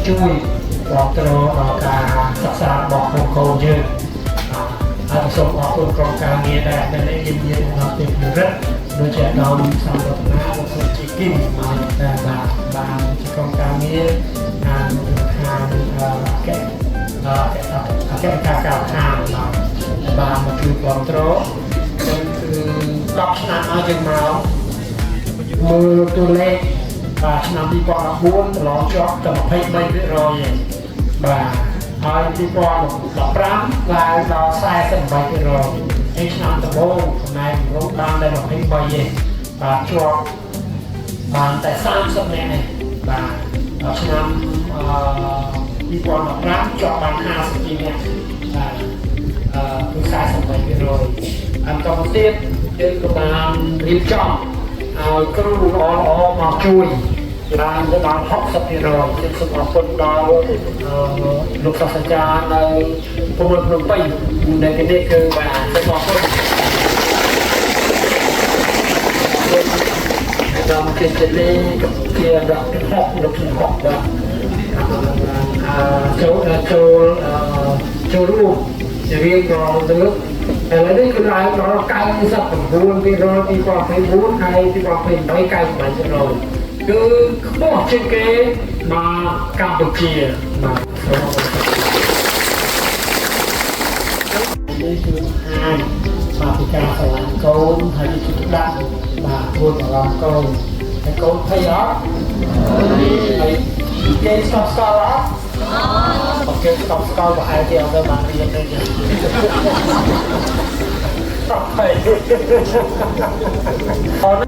ជួយគ្រប់គ្រងដល់ការសិក្សារបស់កូនយើងហើយសូមអរគុណក្រុមការងារដែលនៅនេះមានដល់ទីពិរិទ្ធដូចជាដល់សំរតនាលោកសុជីគីមមកតែបានជាក្រុមការងារខាងកែការកៅខាងបានមកជួយគ្រប់គ្រងគឺ10ឆ្នាំហើយយើងមកមើលតួលេខឆ្នាំ2014កន្លងជាប់តែ23%ឯងបាទហើយ2015ឡើងដល់48%ហើយឆ្នាំដំបូងចំណែករងបានតែ23ឯងបាទជាប់បានតែ30នាក់ឯងបាទដល់ឆ្នាំ2015ជាប់បាន52នាក់បាទគឺ48%បន្តមកទៀតយើងក៏បានរៀបចំឲ្យគ្រូល្អមកជួយឡើងទៅដល់60%ជាសូមអរគុណដល់លោកសាស្ត្រាចារ្យនៅភូមិភ្នំពេញដែលនេះគឺបាទសូមអរគុណដល់ជាជលីជាដល់6លោកជំហរបាទចូលរួមរៀងរាល់លើកឥឡូវនេះគឺឡើងដល់99%ពី2024ហើយ2028 98%គឺខ្ពស់ជាងគេមកកម្ពុជាបាទនេះគឺអាចបាទពីការស្រឡាញ់កូនហើយជាដាក់បាទគួរបារម្ភកូនហើយកូនភ័យអត់ហើយគេស្គាល់អត់អូគេស្គាល់ប្រហែលជាអត់ទៅបានរៀនទេអត់ភ័យអូន